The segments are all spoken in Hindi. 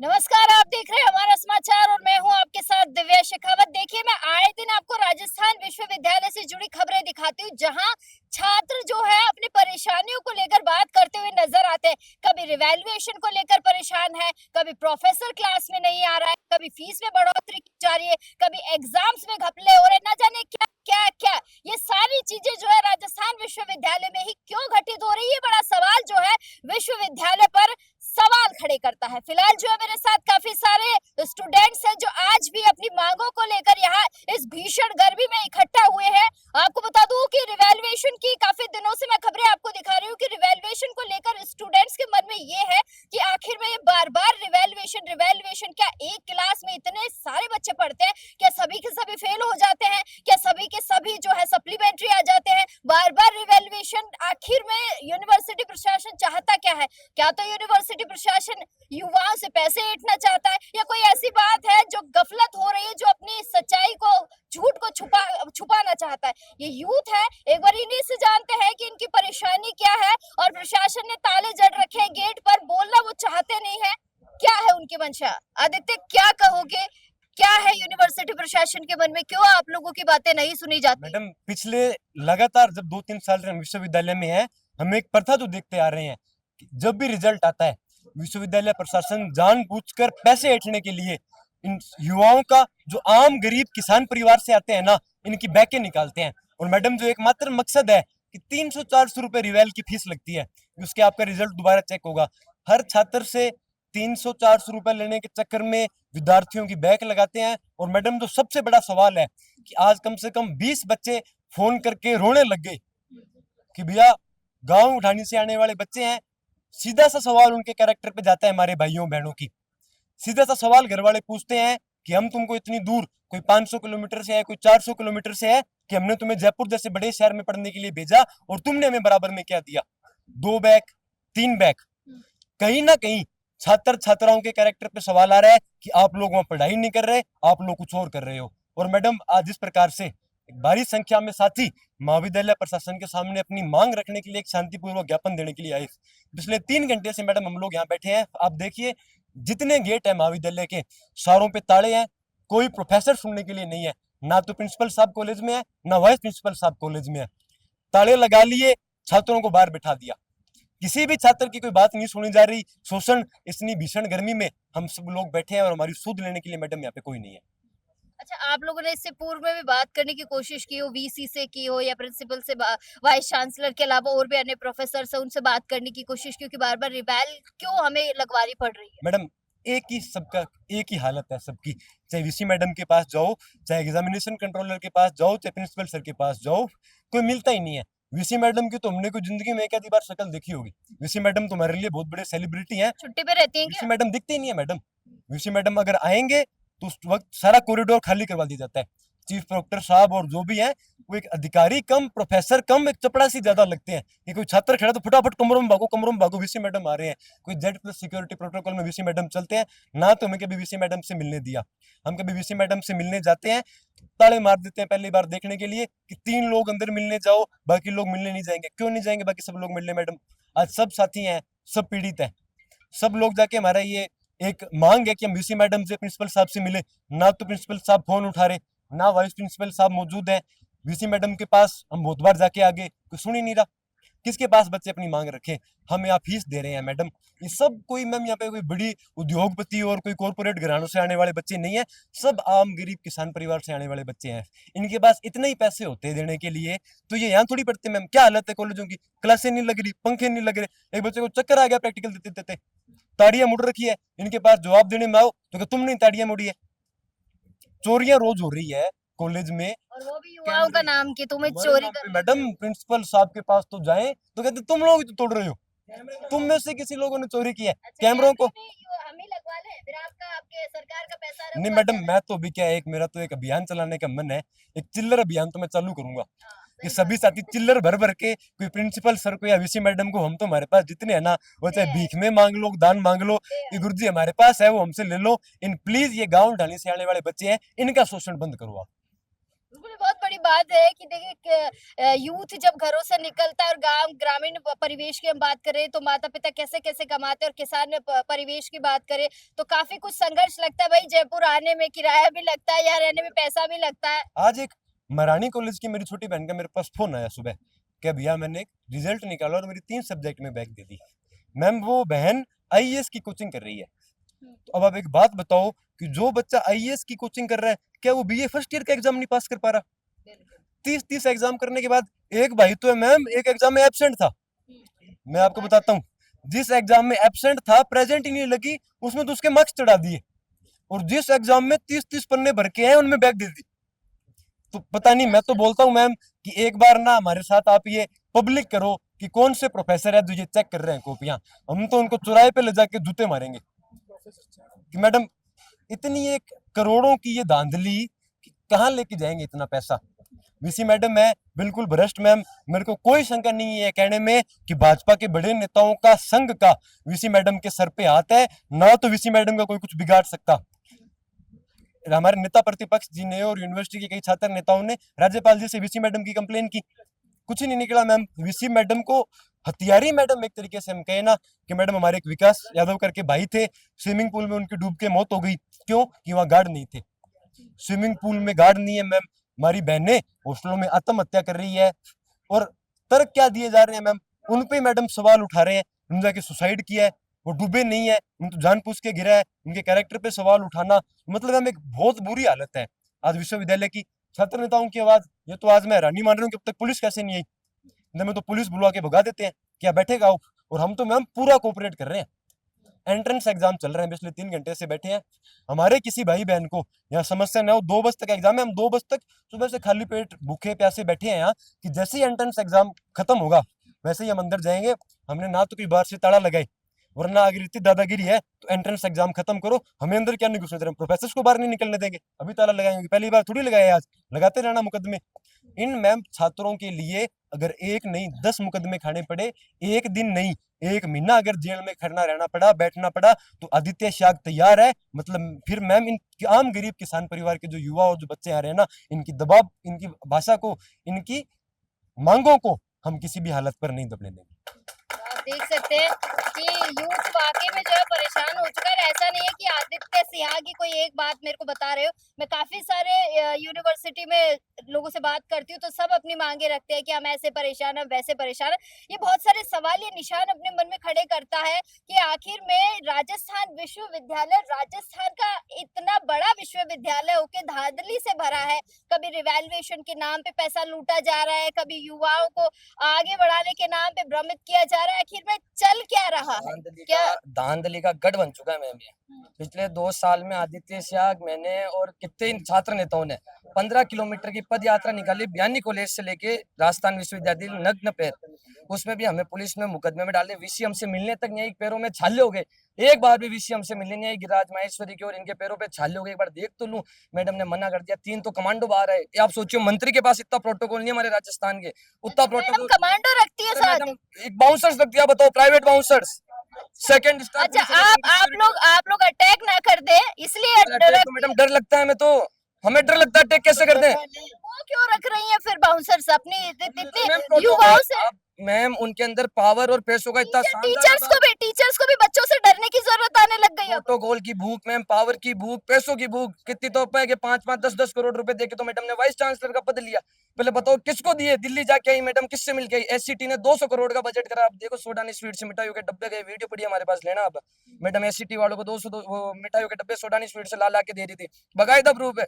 नमस्कार, आप देख रहे हैं हमारा समाचार और मैं हूं आपके साथ दिव्या शेखावत। देखिए, मैं आए दिन आपको राजस्थान विश्वविद्यालय से जुड़ी खबरें दिखाती हूँ, जहां छात्र जो है अपनी परेशानियों को लेकर बात करते हुए नजर आते हैं। कभी रिवैल्यूएशन को लेकर परेशान है, कभी प्रोफेसर क्लास में नहीं आ रहा है, कभी फीस में बढ़ोतरी की जा रही है, कभी एग्जाम्स में घपले हो रहे, न जाने क्या क्या क्या। ये सारी चीजें जो है राजस्थान विश्वविद्यालय में ही क्यों घटित हो रही है, बड़ा सवाल जो है विश्वविद्यालय पर सवाल खड़े करता है। फिलहाल जो है मेरे साथ काफी सारे स्टूडेंट्स हैं जो आज भी अपनी मांगों को लेकर यहाँ इस भीषण गर्मी में इकट्ठा हुए हैं। आपको बता दूं कि रिवैल्यूएशन की काफी दिनों से मैं खबरें आपको दिखा रही हूँ कि रिवैल्यूएशन को लेकर स्टूडेंट्स के मन में ये है कि आखिर में ये बार बार रिवैल्यूएशन रिवैल्यूएशन, क्या एक क्लास में इतने सारे बच्चे पढ़ते हैं? क्या सभी के सभी फेल हो जाते हैं? क्या सभी के सभी जो है सप्लीमेंट्री आ जाते हैं? बार बार रिवैल्यूएशन, आखिर में यूनिवर्सिटी प्रशासन चाहता क्या है? क्या तो यूनिवर्सिटी प्रशासन युवाओं से पैसे ऐंठना चाहता है, या कोई ऐसी बात है जो गफलत हो रही है, जो अपनी सच्चाई को, झूठ को छुपाना चाहता है? ये यूथ है, एक बार इन्हीं से जानते हैं कि इनकी परेशानी क्या है। और प्रशासन ने ताले जड़ रखे हैं गेट पर, बोलना वो चाहते नहीं है। क्या है उनकी मंशा? आदित्य, क्या कहोगे? क्या है यूनिवर्सिटी प्रशासन के मन में? क्यों आप लोगों की बातें नहीं सुनी जाती? मैडम, पिछले लगातार जब 2-3 साल से हम विश्वविद्यालय में हैं, हम एक प्रथा तो देखते आ रहे हैं कि जब भी रिजल्ट आता है, विश्वविद्यालय प्रशासन जानबूझकर पैसे ऐंठने के लिए इन युवाओं का, जो आम गरीब किसान परिवार से आते हैं ना, इनकी बैकें निकालते हैं। और मैडम, जो एकमात्र मकसद है कि 300-400 रुपए रिवेल की फीस लगती है, उसके आपका रिजल्ट दोबारा चेक होगा। हर छात्र से 300-400 रुपए लेने के चक्कर में विद्यार्थियों की बैक लगाते हैं। और मैडम, जो सबसे बड़ा सवाल है कि आज कम से कम 20 बच्चे फोन करके रोने लग गए कि भैया, गांव उठानी से आने वाले बच्चे हैं। सीधा सा सवाल उनके कैरेक्टर पे जाता है, हमारे भाइयों बहनों की। सीधा सा सवाल घर वाले पूछते हैं कि हम तुमको इतनी दूर, कोई 500 किलोमीटर से है, कोई 400 किलोमीटर से है, कि हमने तुम्हें जयपुर जैसे बड़े शहर में पढ़ने के लिए भेजा, और तुमने हमें बराबर में क्या दिया? 2 बैग, 3 बैग। कहीं ना कहीं छात्र छात्राओं के कैरेक्टर पे सवाल आ रहा है कि आप लोग वहां पढ़ाई नहीं कर रहे, आप लोग कुछ और कर रहे हो। और मैडम, आज इस प्रकार से एक भारी संख्या में साथी महाविद्यालय प्रशासन के सामने अपनी मांग रखने के लिए एक शांतिपूर्वक ज्ञापन देने के लिए आए। पिछले 3 घंटे से मैडम हम लोग यहाँ बैठे हैं। आप देखिए, जितने गेट है महाविद्यालय के, सारों पे ताले हैं। कोई प्रोफेसर सुनने के लिए नहीं है, ना तो प्रिंसिपल साहब कॉलेज में है, ना वाइस प्रिंसिपल साहब कॉलेज में है। ताले लगा लिए, छात्रों को बाहर बिठा दिया। किसी भी छात्र की कोई बात नहीं सुनी जा रही। शोषण, इतनी भीषण गर्मी में हम सब लोग बैठे हैं और हमारी सुध लेने के लिए मैडम यहाँ पे कोई नहीं है। अच्छा, आप लोगों ने इससे पूर्व में भी बात करने की कोशिश की हो, वीसी से की हो, या प्रिंसिपल से, वाइस चांसलर के अलावा और भी अन्य प्रोफेसर से उनसे बात करने की कोशिश, क्योंकि बार बार रिबेल क्यों हमें लगवानी पड़ रही है? मैडम, एक ही हालत है सबकी। चाहे वीसी मैडम के पास जाओ, चाहे एग्जामिनेशन कंट्रोलर के पास जाओ, चाहे प्रिंसिपल सर के पास जाओ, कोई मिलता ही नहीं है। वीसी मैडम की तो हमने कोई जिंदगी में एक आधी बार शक्ल देखी होगी। वीसी मैडम तो हमारे लिए बहुत बड़े सेलिब्रिटी हैं। छुट्टी पे रहती हैं वीसी क्या? मैडम दिखते ही नहीं है मैडम। वीसी मैडम अगर आएंगे तो उस वक्त सारा कॉरिडोर खाली करवा दिया जाता है। चीफ प्रोक्टर साहब और जो भी हैं, वो एक अधिकारी कम, प्रोफेसर कम, एक चपड़ासी ज्यादा लगते हैं। कि कोई छात्र खड़ा तो फटाफट कमरों में भागो, कमरों में भागो, वीसी मैडम आ रहे हैं। कोई Z+ सिक्योरिटी प्रोटोकॉल में वीसी मैडम चलते हैं ना। तो हमें कभी वीसी मैडम से मिलने दिया। हम कभी वीसी मैडम से मिलने जाते हैं, ताले मार देते हैं पहली बार देखने के लिए कि 3 लोग अंदर मिलने जाओ, बाकी लोग मिलने नहीं जाएंगे। क्यों नहीं जाएंगे बाकी सब लोग मिलने मैडम? आज सब साथी हैं, सब पीड़ित हैं। सब लोग जाके, हमारा ये एक मांग है कि हम वीसी मैडम से, प्रिंसिपल साहब से मिले। ना तो प्रिंसिपल साहब फोन उठा रहे, ना वाइस प्रिंसिपल साहब मौजूद हैं। वीसी मैडम के पास हम बहुत बार जाके आगे, कोई सुन ही नहीं रहा। किसके पास बच्चे अपनी मांग रखें? हम यहाँ फीस दे रहे हैं मैडम। ये सब कोई, मैम, यहाँ पे कोई बड़ी उद्योगपति और कोई कॉर्पोरेट घरानों से आने वाले बच्चे नहीं है। सब आम गरीब किसान परिवार से आने वाले बच्चे हैं। इनके पास इतने ही पैसे होते हैं देने के लिए, तो ये यहाँ थोड़ी पढ़ते। मैम, क्या हालत है कॉलेजों की? क्लासें नहीं लग रही, पंखे नहीं लग रहे, एक बच्चे को चक्कर आ गया प्रैक्टिकल देते देते। ताड़ियां मुड़ रखी है। इनके पास जवाब देने में आओ तो कि तुमने ताड़ियां मुड़ी है। चोरियां रोज हो रही है कॉलेज में। और वो भी युवाओं का नाम कि तुम्हें हमारे चोरी नाम पे कर। मैडम, प्रिंसिपल साहब के पास तो जाएं तो कहते तुम लोग ही तो तोड़ रहे हो, तुम में से किसी लोगों ने चोरी की है अच्छा, कैमरों को। कैमरे भी हम ही लगवा लें? फिर आपका, आपके सरकार का पैसा आ रहा है, नहीं वो मैडम, बात मैं तो अभी क्या है, एक मेरा तो एक अभियान चलाने का मन है। एक चिल्लर अभियान तो मैं चालू करूंगा हाँ, कि सही सभी बात साथी चिल्लर भर भर के, कोई प्रिंसिपल सर को या वीसी मैडम को, हम तो, हमारे पास जितने हैं ना, वो चाहे है। भीख में मांग लो, दान मांग लो, दे कि आए। गुरुजी हमारे पास है, वो हमसे ले लो। इन प्लीज, ये गाँव ढाणी से आने वाले बच्चे हैं, इनका शोषण बंद करो आप। बिल्कुल, बहुत बड़ी बात है कि देखिए यूथ जब घरों से निकलता है और गांव ग्रामीण परिवेश की हम बात करें तो माता पिता कैसे कैसे कमाते हैं, और किसान परिवेश की बात करें तो काफी कुछ संघर्ष लगता है भाई। जयपुर आने में किराया भी लगता है, यहाँ रहने में पैसा भी लगता है। आज एक मरानी कॉलेज की मेरी छोटी बहन का मेरे पास फोन आया सुबह कि भैया मैंने एक रिजल्ट निकाला और मेरी 3 सब्जेक्ट में बैक दे दी। मैम वो बहन आईएएस की कोचिंग कर रही है। तो अब आप एक बात बताओ कि जो बच्चा आईएएस की कोचिंग कर रहा है, क्या वो बीए फर्स्ट ईयर का एग्जाम नहीं पास कर पा रहा? 30 एग्जाम करने के बाद एक भाई तो है मैम, एक एग्जाम में एब्सेंट था। मैं आपको बताता हूँ, जिस एग्जाम में एब्सेंट था, प्रेजेंट ही नहीं लगी, उसमें तो उसके मार्क्स चढ़ा दिए। और जिस एग्जाम में 30 पन्ने भर के हैं, उनमें बैक दे दी। तो पता नहीं, मैं तो बोलता हूँ मैम कि एक बार ना हमारे साथ आप ये पब्लिक करो कि कौन से प्रोफेसर है जो ये चेक कर रहे हैं कॉपियां। हम तो उनको चौराहे पे ले जाके जूते मारेंगे कि मैडम इतनी एक करोड़ों की ये धांधली, कहाँ लेके जाएंगे इतना पैसा? वीसी मैडम है बिल्कुल भ्रष्ट मैम। मेरे को कोई शंका नहीं है कहने में कि भाजपा के बड़े नेताओं का संघ का वीसी मैडम के सर पे हाथ है, ना तो वीसी मैडम का कोई कुछ बिगाड़ सकता। हमारे नेता प्रतिपक्ष जी ने और यूनिवर्सिटी के कई छात्र नेताओं ने राज्यपाल जी से वीसी मैडम की कंप्लेन की, कुछ ही नहीं निकला मैम। वीसी मैडम को हथियारी मैडम एक तरीके से हम कहे ना कि मैडम हमारे एक विकास यादव करके भाई थे, स्विमिंग पूल में उनकी डूब के मौत हो गई। क्यों? कि वहां गार्ड नहीं थे। स्विमिंग पूल में गार्ड नहीं है मैम। हमारी बहनें हॉस्टलों में आत्महत्या कर रही है, और तर्क क्या दिए जा रहे हैं मैम? उन पे मैडम सवाल उठा रहे हैं, उन्होंने जाके सुसाइड किया है, वो डूबे नहीं है, उन तो जानबूझ के गिरा है। उनके कैरेक्टर पे सवाल उठाना, मतलब मैम एक बहुत बुरी हालत है आज विश्वविद्यालय की। छात्र नेताओं की आवाज, ये तो आज मैं हैरानी मान रहा हूँ कि अब तक पुलिस कैसे नहीं आई। में तो पुलिस बुलवा के भगा देते हैं, क्या बैठेगा आओ। और हम तो मैम पूरा कोऑपरेट कर रहे हैं। एंट्रेंस एग्जाम चल रहे हैं, पिछले 3 घंटे से बैठे हैं। हमारे किसी भाई बहन को यहाँ समस्या ना हो, 2 बजे तक एग्जाम है, हम 2 बजे तक सुबह से खाली पेट भूखे प्यासे बैठे हैं यहाँ कि जैसे ही एंट्रेंस एग्जाम खत्म होगा वैसे ही हम अंदर जाएंगे। हमने ना तो कोई बाहर से ताला लगाए, वरना अगर इतनी दादागिरी है तो एंट्रेंस एग्जाम खत्म करो, हमें अंदर क्या नहीं घुसने दे रहे, प्रोफेसर को बाहर नहीं निकलने देंगे। अभी ताला लगाएंगे, पहली बार थोड़ी लगाए, आज लगाते रहना मुकदमे। इन मैम छात्रों के लिए अगर एक नहीं 10 मुकदमे खाने पड़े, एक दिन नहीं 1 महीना अगर जेल में खड़ना रहना पड़ा, बैठना पड़ा, तो आदित्य शाग तैयार है। मतलब फिर मैम इन आम गरीब किसान परिवार के जो युवा और जो बच्चे आ रहे हैं ना, इनकी दबाव, इनकी भाषा को, इनकी मांगों को हम किसी भी हालत पर नहीं दबने देंगे। आप देख सकते हैं कि यूथ वाकई में जो है परेशान हो चुका है। ऐसा नहीं है कि आदित्य सिन्हा की कोई एक बात मेरे को बता रहे हो, मैं काफी सारे यूनिवर्सिटी में लोगों से बात करती हूँ तो सब अपनी मांगे रखते हैं कि हम ऐसे परेशान हैं, वैसे परेशान हैं। ये बहुत सारे सवाल, ये निशान अपने मन में खड़े करता है कि आखिर में राजस्थान विश्वविद्यालय, राजस्थान का इतना बड़ा विश्वविद्यालय होके धांधली से भरा है। कभी रिवैल्यूएशन के नाम पे पैसा लूटा जा रहा है, कभी युवाओं को आगे बढ़ाने के नाम पे भ्रमित किया जा रहा है। आखिर में चल क्या रहा है? धांधली का गढ़ बन चुका है मैम ये। पिछले 2 साल में आदित्य शाह, मैंने और कितने छात्र नेताओं ने 15 किलोमीटर की पद यात्रा निकाली बयानी कॉलेज से लेके राजस्थान विश्वविद्यालय नग्न पैर। उसमें भी हमें पुलिस में मुकदमे में डाले, वीसी हमसे मिलने तक नहीं आई, पैरों में छाले हो गए। एक बार भी वीसी हमसे मिलने नहीं आई। गिरिराज माहेश्वरी की और इनके पैरों पे छाले हो गए, एक बार देख तो लूं, मैडम ने मना कर दिया। 3 तो कमांडो बाहर है। आप सोचिए, मंत्री के पास इतना प्रोटोकॉल नहीं है हमारे राजस्थान के, उतना प्रोटोकॉल कमांडो रखती है साथ। एक बाउंसर्स रख दिया, बताओ, प्राइवेट बाउंसर्स, सेकंड स्टार। अच्छा, आप लोग अटैक ना कर दे इसलिए मैडम डर लगता है, हमें तो, हमें डर लगता है अटैक कैसे कर दें। वो क्यों रख रही है फिर बाउंसर्स अपनी इतने युवाओं से? मैम उनके अंदर पावर और पैसों का इतना टीचर्स को भी बच्चों से डरने की जरूरत आने लग गई है। प्रोटोकॉल की भूख मैम, पावर की भूख, पैसों की भूख कितनी तो है कि 5-5, 10-10 करोड़ रुपए देके तो मैडम ने वाइस चांसलर का पद लिया। पहले बताओ किसको दिए? दिल्ली जाके आई मैडम, किससे मिल गई? एससीटी ने 200 करोड़ का बजट करा। आप देखो, सोडा नहीं स्वीट से मिठाइयों के डब्बे गए, वीडियो पड़ी हमारे पास, लेना अब। मैडम एससीटी वालों को 200 मिठाइयों के डब्बे सोडा नहीं स्वीट से ला के दे रही थी, बाकायदा प्रूफ है।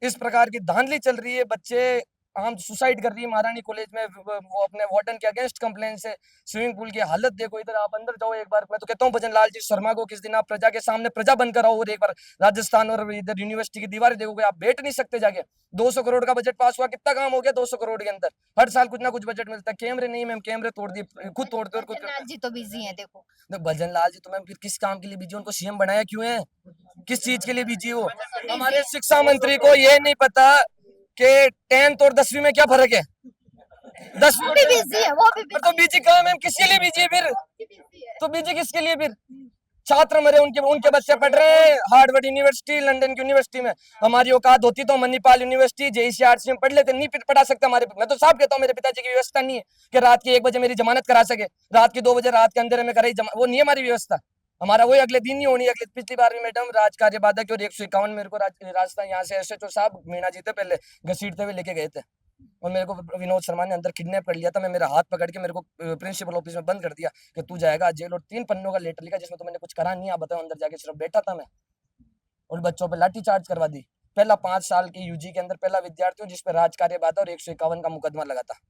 इस प्रकार की धांधली चल रही है। बच्चे हम सुसाइड कर रही है महारानी कॉलेज में, वो अपने वार्डन के अगेंस्ट कंप्लेन से। स्विमिंग पूल की हालत देखो, इधर आप अंदर जाओ एक बार। मैं तो कहता हूँ भजन लाल जी शर्मा को किस दिन आप प्रजा के सामने प्रजा बनकर आओ और एक बार राजस्थान और इधर यूनिवर्सिटी की दीवारें देखोगे, आप बैठ नहीं सकते जाके। 200 करोड़ का बजट पास हुआ, कितना काम हो गया 200 करोड़ के अंदर? हर साल कुछ ना कुछ बजट मिलता है। कैमरे नहीं मैम, कैमरे तोड़ दिए, खुद तोड़ते और भजन जी तो बिजी है। देखो भजन लाल जी तो मैम फिर किस काम के लिए बिजी? उनको सीएम बनाया क्यों है? किस चीज के लिए बिजी हो? हमारे शिक्षा मंत्री को ये नहीं पता कि 10th और 10वीं में क्या फर्क है? 10वीं भी बिजी है, वो भी तो बीजी कहाँ मैम? किसके लिए बीजी है फिर? तो बीजी किसके लिए फिर? छात्र मरे, उनके बच्चे पढ़ रहे हैं हार्वर्ड यूनिवर्सिटी, लंदन की यूनिवर्सिटी में। हमारी औकात होती तो मणिपाल यूनिवर्सिटी, JEC में पढ़ लेते, नहीं पढ़ा सकता हमारे। मैं तो साफ कहता हूँ, मेरे पिताजी की व्यवस्था नहीं है कि रात के 1 बजे मेरी जमानत करा सके, रात के 2 बजे रात के अंधेरे में कराई वो नहीं है हमारी व्यवस्था। हमारा वही अगले दिन ही होनी। अगले पिछली बार भी मैडम राज कार्य बाधक और 151 मेरे को राजस्थान यहाँ से SHO साहब मीणा जी थे पहले घसीटते हुए लेके गए थे, और मेरे को विनोद शर्मा ने अंदर किडनैप कर लिया था। मैं मेरा हाथ पकड़ के मेरे को प्रिंसिपल ऑफिस में बंद कर दिया कि तू जाएगा जेल, और 3 पन्नों का लेटर लिखा जिसमें तो मैंने कुछ करा नहीं। आप बताओ, अंदर जाके सिर्फ बैठा था मैं, और बच्चों पे लाठी चार्ज करवा दी। पहला 5 साल के UG के अंदर पहला विद्यार्थी हूँ जिस पर राज कार्य बाधा और 151 का मुकदमा लगा था।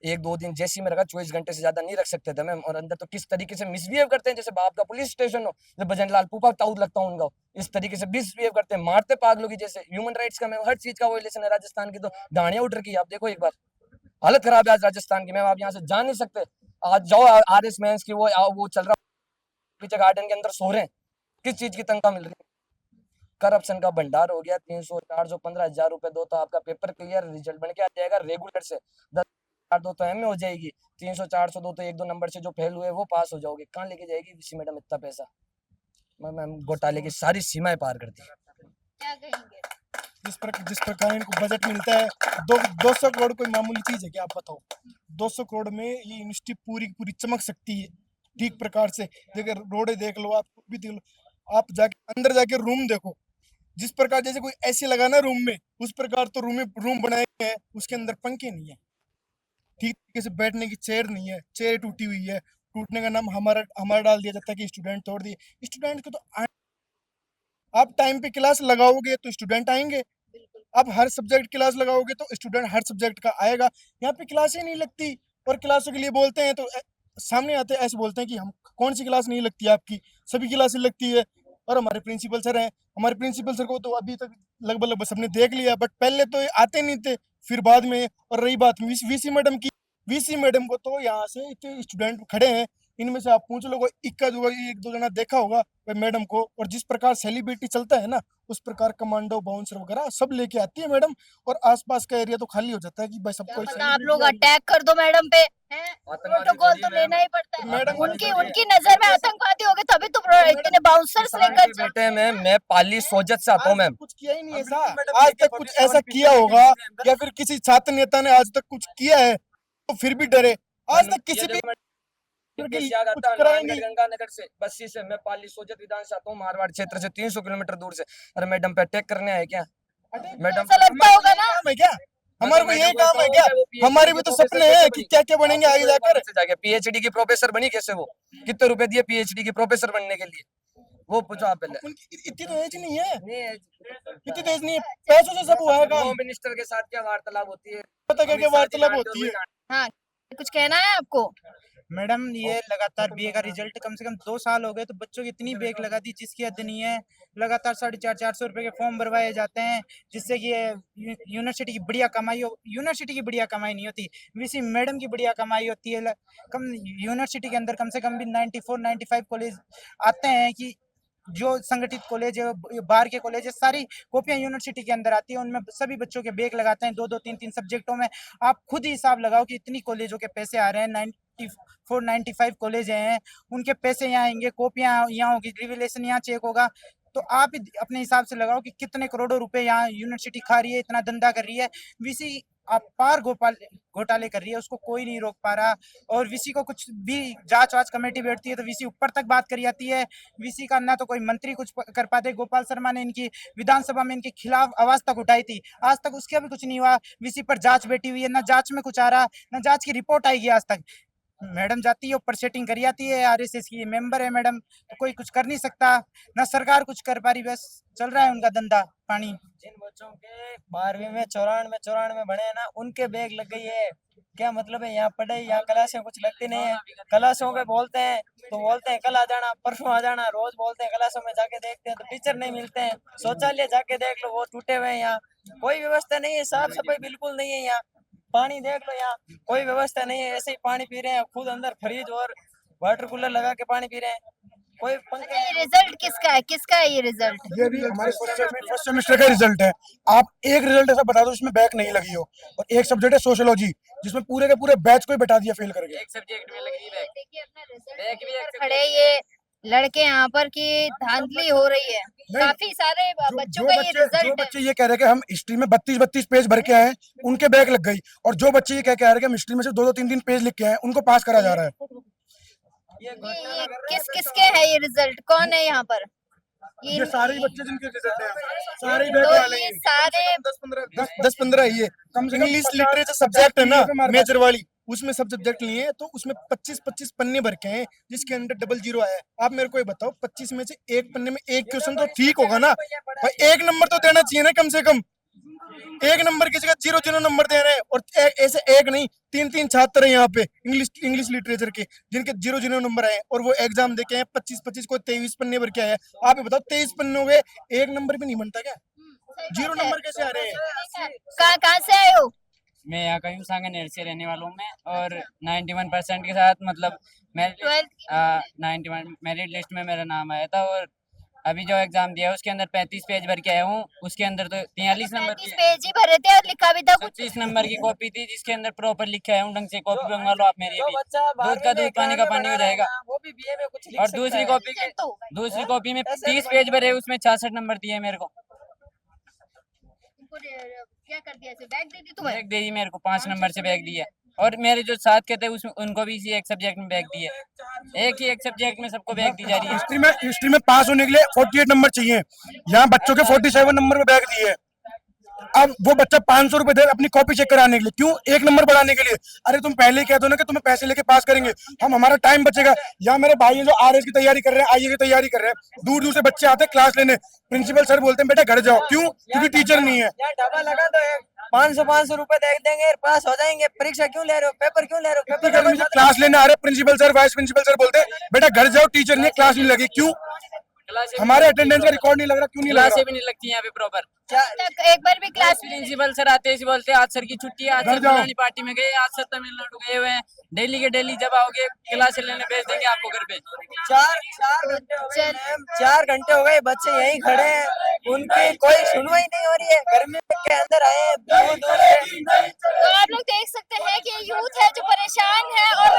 1-2 दिन JC में रखा, 24 घंटे से ज्यादा नहीं रख सकते थे मैम। और अंदर तो किस तरीके से मिसबिहेव करते हैं, जैसे बाप का पुलिस स्टेशन हो, जब भजन लाल पुपा ताऊ लगता हूँ उनका, इस तरीके से मिसबिहेव करते हैं, मारते पागलों की जैसे। ह्यूमन राइट्स का मैम हर चीज का वायलेशन है राजस्थान की, तो डांडियां उठ रखी है। आप देखो एक बार, हालत खराब है आज राजस्थान की मैम। आप यहाँ से जा नहीं सकते। आज जाओ RS मेंस की वो चल रहा पीछे गार्डन के अंदर सो रहे हैं, किस चीज की तनख्वाह मिल रही है? करप्शन का भंडार हो गया। 300, 400, 15,000 रुपए दो तो आपका पेपर क्लियर, रिजल्ट बन के आ जाएगा रेगुलर से। 10,000 दो तो M में हो जाएगी, 300, 400 दो तो 1-2 नंबर से जो फेल हुए वो पास हो जाओगे। कहाँ लेके जाएगी VC मैडम इतना पैसा? मैम घोटाले की सारी सीमाएं पार कर दी। क्या कहेंगे? जिस प्रकार इनको बजट मिलता है, 200 करोड़ कोई मामूली चीज है क्या? आप बताओ, 200 करोड़ में ये यूनिवर्सिटी पूरी पूरी चमक सकती है ठीक प्रकार से। देखिए रोड देख लो, आप भी देख लो, आप जाके अंदर जाके रूम देखो, जिस प्रकार जैसे कोई ऐसी लगाना रूम में, उस प्रकार तो रूम बनाए हैं, उसके अंदर पंखे नहीं है, ठीक तरीके से बैठने की चेयर नहीं है, चेयर टूटी हुई है। टूटने का नाम हमारा डाल दिया जाता है कि स्टूडेंट तोड़ दिए। स्टूडेंट को तो आप टाइम पे क्लास लगाओगे तो स्टूडेंट आएंगे, आप हर सब्जेक्ट क्लास लगाओगे तो स्टूडेंट हर सब्जेक्ट का आएगा। यहाँ पे क्लास ही नहीं लगती, और क्लासों के लिए बोलते हैं तो सामने आते हैं ऐसे बोलते हैं कि हम कौन सी क्लास नहीं लगती आपकी, सभी क्लासें लगती है। और हमारे प्रिंसिपल सर हैं, हमारे प्रिंसिपल सर को तो अभी तक लगभग सबने देख लिया, बट पहले तो ये आते नहीं थे, फिर बाद में। और रही बात VC मैडम की, VC मैडम को तो यहाँ से इतने स्टूडेंट खड़े हैं, इनमें से आप पूछ लो कोई इक्का दुक्का 1-2 जना देखा होगा मैडम को। और जिस प्रकार सेलिब्रिटी चलता है ना, उस प्रकार कमांडो बाउंसर वगैरह सब लेके आती है मैडम, और आसपास का एरिया तो खाली हो जाता है कि भाई सब क्या कोई पता आप लोग अटैक कर दो मैडम पे, प्रोटोकॉल तो लेना ही पड़ता है। मैडम उनकी नजर में आतंकवादी हो गए तभी तो इतने बाउंसर्स लेकर बेटे मैं पाली सोजत से आता हूँ मैम। कुछ किया ही नहीं ऐसा, आज तक कुछ ऐसा किया होगा या फिर किसी छात्र नेता ने आज तक कुछ किया है तो फिर भी डरे? आज तक किसी भी गंगानगर से बस्सी से मैं पाली सोजत विधान से आता हूँ, मारवाड़ क्षेत्र से 300 किलोमीटर दूर से। अरे मैडम पे अटैक करने आए क्या मैडम? ऐसा लगता होगा ना, काम है क्या? हमारे को यही काम है क्या? हमारे भी तो सपने हैं कि क्या क्या बनेंगे आगे जाकर। PhD की प्रोफेसर बनी कैसे? वो कितने रुपए दिए PhD की प्रोफेसर बनने के लिए? वो पूछो आप पहले। इतनी तो एज नहीं है, इतनी तो एज नहीं है, पैसों से सब हुआ है काम। होम मिनिस्टर के साथ क्या वार्तालाप होती है? पता क्या वार्तालाप होती है? हाँ कुछ कहना है आपको? मैडम ये लगातार BA का रिजल्ट कम से कम 2 साल हो गए, तो बच्चों की इतनी बैक लगा दी जिसकी हद नहीं है। लगातार 450 रुपए के फॉर्म भरवाए जाते हैं, जिससे कि यूनिवर्सिटी की बढ़िया कमाई हो। यूनिवर्सिटी की बढ़िया कमाई नहीं होती, VC मैडम की बढ़िया कमाई होती है। कम यूनिवर्सिटी के अंदर कम से कम भी 94-95 कॉलेज आते हैं कि जो संगठित कॉलेज है, बाहर के कॉलेज है, सारी कॉपियां यूनिवर्सिटी के अंदर आती है। उनमें सभी बच्चों के बैक लगाते हैं 2-2, 3-3 सब्जेक्टों में। आप खुद ही हिसाब लगाओ कि इतनी कॉलेजों के पैसे आ रहे हैं, 94-95 कॉलेज हैं, उनके पैसे यहाँ आएंगे, कॉपियां यहाँ होगी, रिविलेशन यहाँ चेक होगा। तो आप ही अपने हिसाब से लगाओ कि कितने करोड़ों रुपए यहाँ यूनिवर्सिटी खा रही है, इतना धंधा कर रही है। VC आप पार घोटाले कर रही है, उसको कोई नहीं रोक पा रहा। और VC को कुछ भी जांच वाच कमेटी बैठती है तो VC ऊपर तक बात करी जाती है। VC का ना तो कोई मंत्री कुछ कर पाते। गोपाल शर्मा ने इनकी विधानसभा में इनके खिलाफ आवाज तक उठाई थी, आज तक उसका भी कुछ नहीं हुआ। VC पर जांच बैठी हुई है, ना जांच में कुछ आ रहा, ना जांच की रिपोर्ट आएगी आज तक। मैडम जाती है ऊपर सेटिंग करी जाती है, RSS की मेंबर है मैडम, तो कोई कुछ कर नहीं सकता, ना सरकार कुछ कर पा रही, बस चल रहा है उनका धंधा पानी। जिन बच्चों के 12वीं में 94 बने हैं ना, उनके बैग लग गई है। क्या मतलब है? यहाँ पढ़ाई, यहाँ क्लासें कुछ लगती नहीं है। क्लासों पे बोलते हैं तो बोलते हैं कल आ जाना, परसों आ जाना, रोज बोलते हैं। क्लासों में जाके देखते हैं तो टीचर नहीं मिलते हैं। शौचालय जाके देख लो, वो टूटे हुए हैं। यहाँ कोई व्यवस्था नहीं है, साफ सफाई बिल्कुल नहीं है। यहाँ पानी देख लो, यहाँ कोई व्यवस्था नहीं है, ऐसे ही पानी पी रहे हैं खुद, अंदर फ्रिज और वाटर कूलर लगा के पानी पी रहे हैं। कोई पंखे। ये रिजल्ट किसका है? किसका है ये रिजल्ट? ये भी हमारे फर्स्ट सेमेस्टर का रिजल्ट है। आप एक रिजल्ट ऐसा बता दो जिसमें बैक नहीं लगी हो। और एक सब्जेक्ट है सोशियोलॉजी, जिसमें पूरे के पूरे बैच को ही बैठा दिया फेल करके। एक सब्जेक्ट में लगी बैग। देखिए अपना रिजल्ट खड़े, ये लड़के यहाँ पर की धांधली हो रही है, नहीं, काफी सारे बच्चों जो का ये बच्चे रिजल्ट है। ये कह रहे हैं कि हम हिस्ट्री में 32 पेज भर के आए हैं, उनके बैग लग गई। और जो बच्चे ये कह रहे हैं कि हम हिस्ट्री में से 2-3 पेज लिख के आए हैं, उनको पास करा जा रहा है। ये किस किसके है ये रिजल्ट, कौन है यहाँ पर? ये सारे ही बच्चे जिनके रिजल्ट हैं, सारे ही बैग तो वाले ये हैं। सारे 10-15 ये कम से कम इंग्लिश लिटरेचर सब्जेक्ट है ना मेजर वाली, उसमें सब सब्जेक्ट लिए हैं, तो उसमें 25-25 पन्ने भर के हैं, जिसके अंदर 00 आया है। आप मेरे को ये बताओ, 25 में से एक पन्ने में एक क्वेश्चन तो ठीक होगा ना भाई, एक नंबर तो देना चाहिए ना कम से कम। एक नंबर की जगह 0-0 नंबर दे रहे हैं। और ऐसे एक नहीं, 3-3 छात्र हैं यहाँ पे इंग्लिश लिटरेचर के, जिनके 0-0 नंबर आए, और वो एग्जाम देके हैं 25-25 को 23 पन्ने भर के आया। आप ये बताओ, 23 पन्ने हो गए, एक नंबर भी नहीं बनता क्या? 0 नंबर कैसे आ रहे हैं? कहाँ से आए हो? मैं यहाँ का हूँ, सांगनेर से रहने वाला हूँ मैं, और 91% के साथ मतलब मेरिट 91 मेरिट लिस्ट में मेरा नाम आया था। और अभी जो एग्जाम दिया है उसके अंदर 35 पेज भर के आया हूँ, उसके अंदर तो 43 नंबर 35 पेज ही भरे थे और लिखा भी था कुछ। 25 नंबर की कॉपी थी, जिसके अंदर प्रॉपर लिखा है, ढंग से कॉपी मंगा लो आप मेरी भी, दूध का दूध पानी का पानी हो जाएगा। और दूसरी कॉपी में 30 पेज भरे, उसमें 66 नंबर दिए मेरे को। क्या कर दिया, बैग दे दी तुम्हें? बैग दे दी मेरे को, 5 नंबर से बैग दिया। और मेरे जो साथ के थे उसमें उनको भी इसी एक सब्जेक्ट में बैग दिए, एक ही एक सब्जेक्ट में सबको बैग दी जा रही है। हिस्ट्री में पास होने के लिए 48 नंबर चाहिए, यहाँ बच्चों के 47 नंबर में बैग दिए। अब वो बच्चा 500 रुपए दे अपनी कॉपी चेक कराने के लिए, क्यों? एक नंबर बढ़ाने के लिए। अरे तुम पहले ही कह दो ना कि तुम्हें पैसे लेके पास करेंगे, हमारा टाइम बचेगा। यहाँ मेरे भाई जो आरएस की तैयारी कर रहे हैं, आईए की तैयारी कर रहे हैं, दूर दूर से बच्चे आते हैं क्लास लेने, प्रिंसिपल सर बोलते हैं बेटा घर जाओ, क्यों? क्योंकि टीचर नहीं है। ढाबा लगा दो, 500 रुपए दे देंगे, पास हो जाएंगे। परीक्षा क्यों ले रहे हो, पेपर क्यों ले रहे हो? पेपर मुझे क्लास लेने आ रहे principal sir, vice principal sir बोलते हैं बेटा घर जाओ, टीचर नहीं है, क्लास नहीं लगी, क्यों? हमारे अटेंडेंस का रिकॉर्ड नहीं लग रहा, क्यों नहीं लग क्लासें रहा? भी नहीं लगती यहाँ पे प्रॉपर। एक बार भी क्लास प्रिंसिपल सर आते हैं बोलते हैं आज सर की छुट्टी है, आज सर फलानी पार्टी में गए, आज सर तमिलनाडु गए हुए हैं। डेली के डेली जब आओगे क्लास लेने भेज देंगे आपको घर पे। 4 घंटे हो गए, बच्चे यहीं खड़े हैं, उनकी कोई सुनवाई नहीं हो रही है। गर्मी के अंदर आए दूर दूर से। तो आप लोग देख सकते हैं कि यूथ है जो परेशान है, और